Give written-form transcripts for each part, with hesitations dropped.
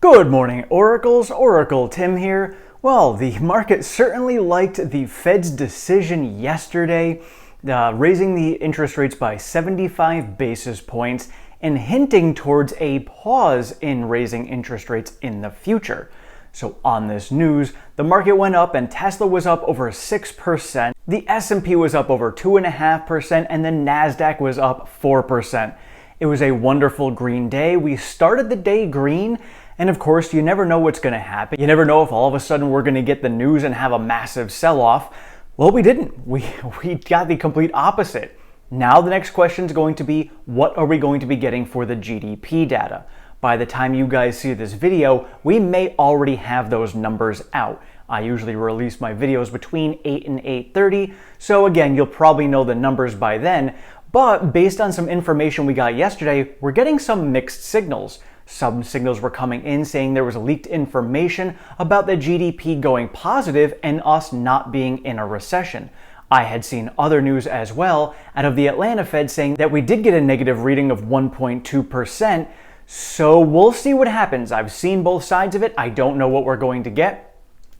Good morning, Oracles. Oracle Tim here. Well, the market certainly liked the Fed's decision yesterday, raising the interest rates by 75 basis points and hinting towards a pause in raising interest rates in the future. So on this news, the market went up and Tesla was up over 6%, the S&P was up over 2.5%, and the Nasdaq was up 4%. It was a wonderful green day. We started the day green, and of course, you never know what's going to happen. You never know if all of a sudden we're going to get the news and have a massive sell-off. Well, we didn't. We got the complete opposite. Now the next question is going to be, what are we going to be getting for the GDP data? By the time you guys see this video, we may already have those numbers out. I usually release my videos between 8 and 8:30, so again, you'll probably know the numbers by then. But based on some information we got yesterday, we're getting some mixed signals. Some signals were coming in saying there was leaked information about the GDP going positive and us not being in a recession. I had seen other news as well out of the Atlanta Fed saying that we did get a negative reading of 1.2%. So we'll see what happens. I've seen both sides of it. I don't know what we're going to get.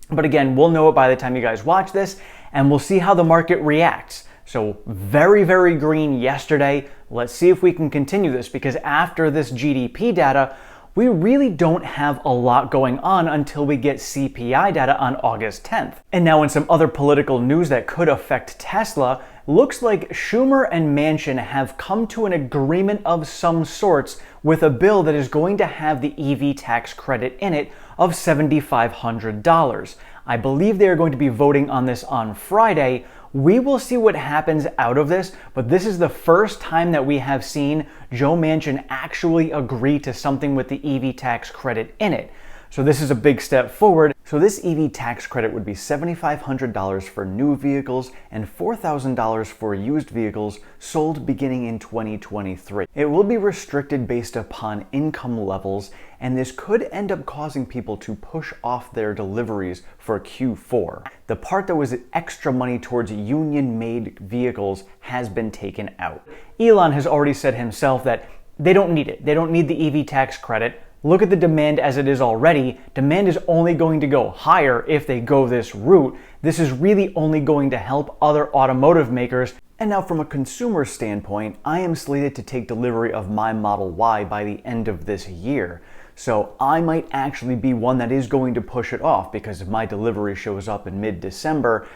But again, we'll know it by the time you guys watch this, and we'll see how the market reacts. So very, very green yesterday. Let's see if we can continue this, because after this GDP data, we really don't have a lot going on until we get CPI data on August 10th. And now in some other political news that could affect Tesla, looks like Schumer and Manchin have come to an agreement of some sorts with a bill that is going to have the EV tax credit in it of $7,500. I believe they are going to be voting on this on Friday. We will see what happens out of this, but this is the first time that we have seen Joe Manchin actually agree to something with the EV tax credit in it. So this is a big step forward. So this EV tax credit would be $7,500 for new vehicles and $4,000 for used vehicles sold beginning in 2023. It will be restricted based upon income levels, and this could end up causing people to push off their deliveries for Q4. The part that was extra money towards union-made vehicles has been taken out. Elon has already said himself that they don't need it. They don't need the EV tax credit. Look at the demand as it is already. Demand is only going to go higher if they go this route. This is really only going to help other automotive makers. And now from a consumer standpoint, I am slated to take delivery of my Model Y by the end of this year. So I might actually be one that is going to push it off, because if my delivery shows up in mid-December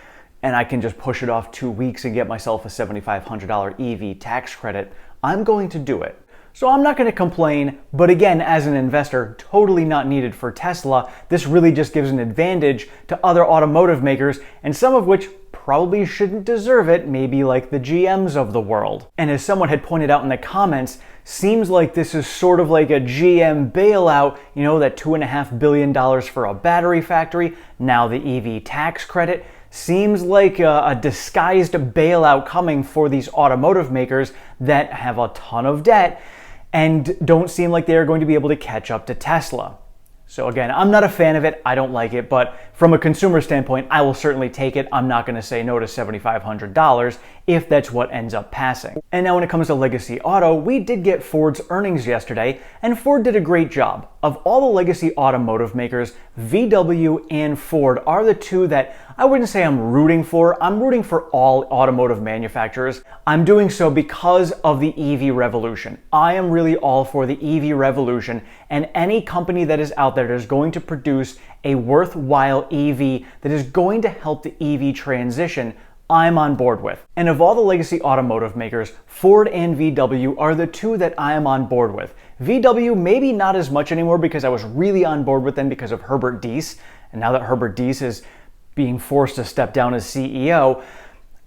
and I can just push it off 2 weeks and get myself a $7,500 EV tax credit, I'm going to do it. So I'm not going to complain, but again, as an investor, totally not needed for Tesla. This really just gives an advantage to other automotive makers, and some of which probably shouldn't deserve it, maybe like the GMs of the world. And as someone had pointed out in the comments, seems like this is sort of like a GM bailout, you know, that $2.5 billion for a battery factory, now the EV tax credit. Seems like a disguised bailout coming for these automotive makers that have a ton of debt and don't seem like they're going to be able to catch up to Tesla. So again, I'm not a fan of it, I don't like it, but from a consumer standpoint, I will certainly take it. I'm not going to say no to $7,500 if that's what ends up passing. And now when it comes to legacy auto, we did get Ford's earnings yesterday, and Ford did a great job. Of all the legacy automotive makers, VW and Ford are the two that I wouldn't say I'm rooting for. I'm rooting for all automotive manufacturers. I'm doing so because of the EV revolution. I am really all for the EV revolution, and any company that is out there that is going to produce a worthwhile EV that is going to help the EV transition, I'm on board with. And of all the legacy automotive makers, Ford and VW are the two that I am on board with. VW maybe not as much anymore, because I was really on board with them because of Herbert Diess, and now that Herbert Diess is being forced to step down as CEO,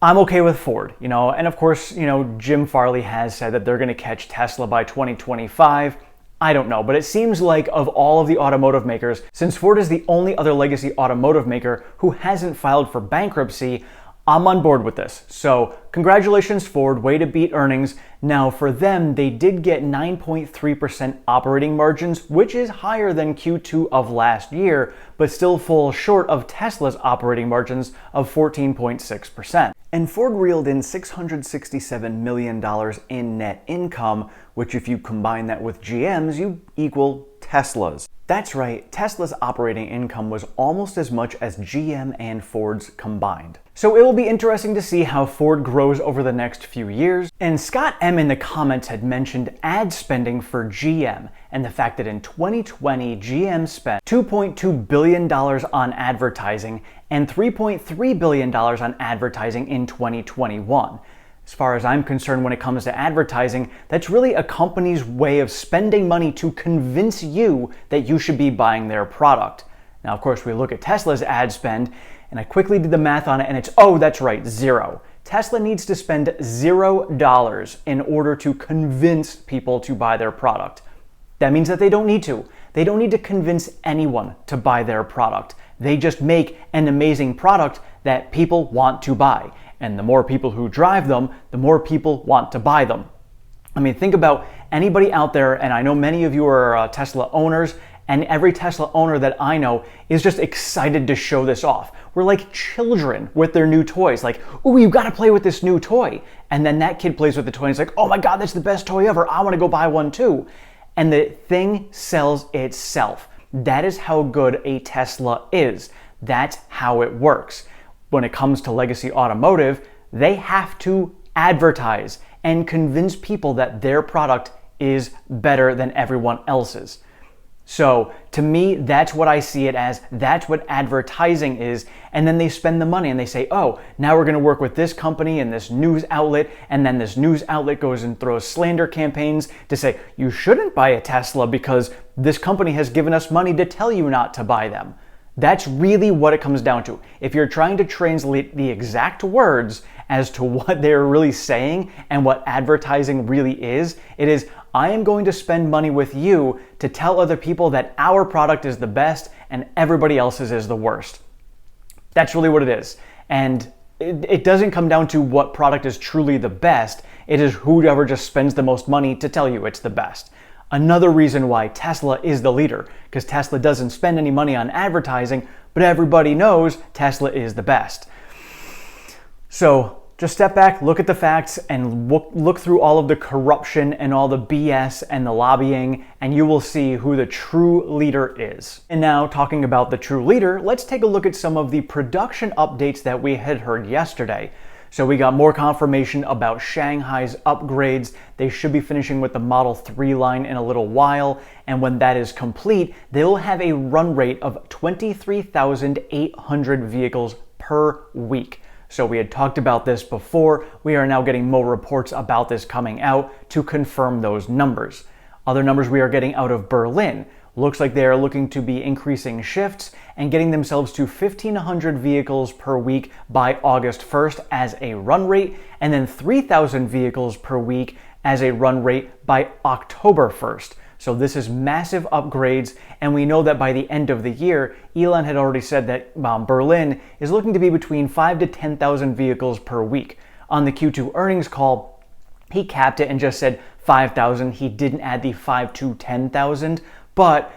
I'm okay with Ford, you know. And of course, you know, Jim Farley has said that they're going to catch Tesla by 2025. I don't know, but it seems like of all of the automotive makers, since Ford is the only other legacy automotive maker who hasn't filed for bankruptcy, I'm on board with this. So congratulations, Ford, way to beat earnings. Now for them, they did get 9.3% operating margins, which is higher than Q2 of last year, but still falls short of Tesla's operating margins of 14.6%. And Ford reeled in $667 million in net income, which if you combine that with GM's, you equal Tesla's. That's right, Tesla's operating income was almost as much as GM and Ford's combined. So it will be interesting to see how Ford grows over the next few years. And Scott M. in the comments had mentioned ad spending for GM and the fact that in 2020, GM spent $2.2 billion on advertising and $3.3 billion on advertising in 2021. As far as I'm concerned, when it comes to advertising, that's really a company's way of spending money to convince you that you should be buying their product. Now, of course, we look at Tesla's ad spend, and I quickly did the math on it, and it's, oh, that's right, zero. Tesla needs to spend $0 in order to convince people to buy their product. That means that they don't need to. They don't need to convince anyone to buy their product. They just make an amazing product that people want to buy. And the more people who drive them, the more people want to buy them. I mean, think about anybody out there, and I know many of you are Tesla owners, and every Tesla owner that I know is just excited to show this off. We're like children with their new toys. Like, ooh, you gotta play with this new toy. And then that kid plays with the toy and it's like, oh my God, that's the best toy ever. I wanna go buy one too. And the thing sells itself. That is how good a Tesla is. That's how it works. When it comes to legacy automotive, they have to advertise and convince people that their product is better than everyone else's. So to me, that's what I see it as. That's what advertising is. And then they spend the money and they say, oh, now we're going to work with this company and this news outlet. And then this news outlet goes and throws slander campaigns to say, you shouldn't buy a Tesla because this company has given us money to tell you not to buy them. That's really what it comes down to. If you're trying to translate the exact words as to what they're really saying and what advertising really is, it is, I am going to spend money with you to tell other people that our product is the best and everybody else's is the worst. That's really what it is. And it doesn't come down to what product is truly the best. It is whoever just spends the most money to tell you it's the best. Another reason why Tesla is the leader, because Tesla doesn't spend any money on advertising, but everybody knows Tesla is the best. So just step back, look at the facts, and look through all of the corruption and all the BS and the lobbying, and you will see who the true leader is. And now, talking about the true leader, let's take a look at some of the production updates that we had heard yesterday. So we got more confirmation about Shanghai's upgrades. They should be finishing with the Model 3 line in a little while, and when that is complete, they'll have a run rate of 23,800 vehicles per week. So we had talked about this before. We are now getting more reports about this coming out to confirm those numbers. Other numbers we are getting out of Berlin. Looks like they are looking to be increasing shifts and getting themselves to 1,500 vehicles per week by August 1st as a run rate, and then 3,000 vehicles per week as a run rate by October 1st. So this is massive upgrades, and we know that by the end of the year, Elon had already said that Berlin is looking to be between 5,000 to 10,000 vehicles per week. On the Q2 earnings call, he capped it and just said 5,000. He didn't add the 5,000 to 10,000, but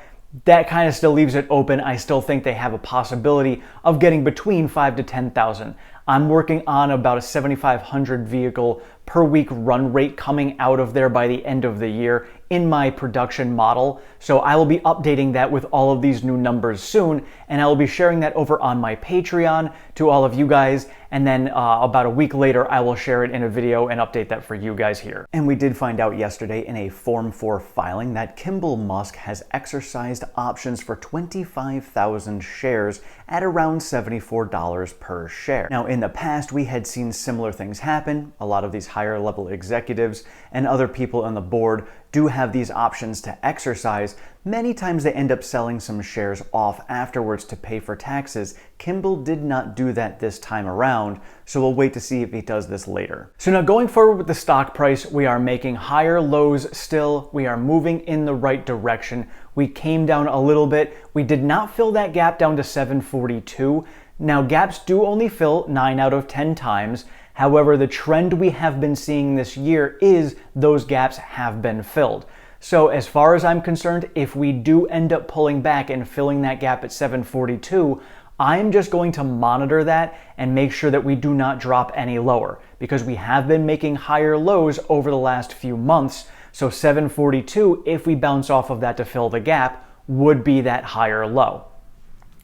that kind of still leaves it open. I still think they have a possibility of getting between 5,000 to 10,000. I'm working on about a 7,500 vehicle per week run rate coming out of there by the end of the year in my production model. So I will be updating that with all of these new numbers soon, and I will be sharing that over on my Patreon to all of you guys. And then about a week later, I will share it in a video and update that for you guys here. And we did find out yesterday in a Form 4 filing that Kimball Musk has exercised options for 25,000 shares at around $74 per share. Now, in the past, we had seen similar things happen. A lot of these higher level executives and other people on the board do have these options to exercise. Many times they end up selling some shares off afterwards to pay for taxes. Kimball did not do that this time around, so we'll wait to see if he does this later. So now going forward with the stock price, we are making higher lows still. We are moving in the right direction. We came down a little bit. We did not fill that gap down to 742. Now gaps do only fill 9 out of 10 times. However, the trend we have been seeing this year is those gaps have been filled. So as far as I'm concerned, if we do end up pulling back and filling that gap at 742, I'm just going to monitor that and make sure that we do not drop any lower, because we have been making higher lows over the last few months. So 742, if we bounce off of that to fill the gap, would be that higher low.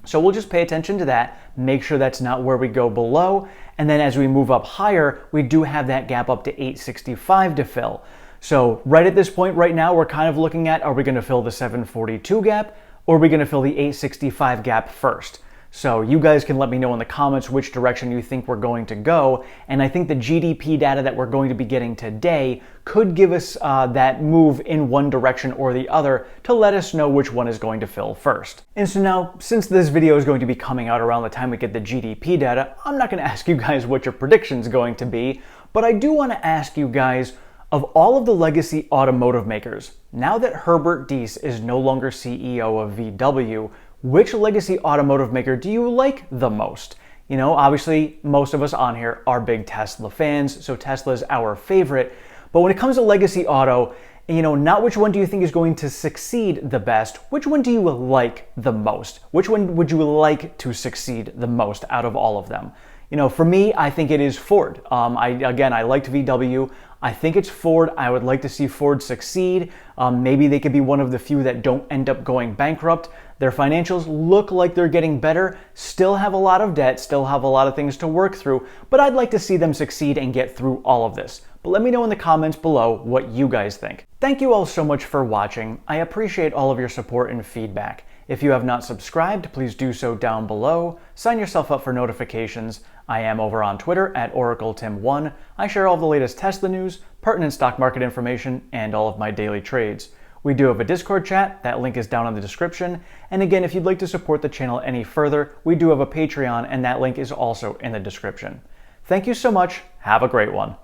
So we'll just pay attention to that, make sure that's not where we go below, and then as we move up higher, we do have that gap up to 865 to fill. So right at this point right now, we're kind of looking at, are we going to fill the 742 gap, or are we going to fill the 865 gap first? So you guys can let me know in the comments which direction you think we're going to go. And I think the GDP data that we're going to be getting today could give us that move in one direction or the other to let us know which one is going to fill first. And so now, since this video is going to be coming out around the time we get the GDP data, I'm not going to ask you guys what your prediction is going to be, but I do want to ask you guys, of all of the legacy automotive makers, now that Herbert Diess is no longer CEO of VW, which legacy automotive maker do you like the most? You know, obviously most of us on here are big Tesla fans, so Tesla is our favorite. But when it comes to legacy auto, you know, not which one do you think is going to succeed the best, which one do you like the most? Which one would you like to succeed the most out of all of them? You know, for me, I think it is Ford. I liked VW. I think it's Ford. I would like to see Ford succeed. Maybe they could be one of the few that don't end up going bankrupt. Their financials look like they're getting better, still have a lot of debt, still have a lot of things to work through, but I'd like to see them succeed and get through all of this. But let me know in the comments below what you guys think. Thank you all so much for watching. I appreciate all of your support and feedback. If you have not subscribed, please do so down below. Sign yourself up for notifications. I am over on Twitter at OracleTim1. I share all of the latest Tesla news, pertinent stock market information, and all of my daily trades. We do have a Discord chat, that link is down in the description. And again, if you'd like to support the channel any further, we do have a Patreon, and that link is also in the description. Thank you so much. Have a great one.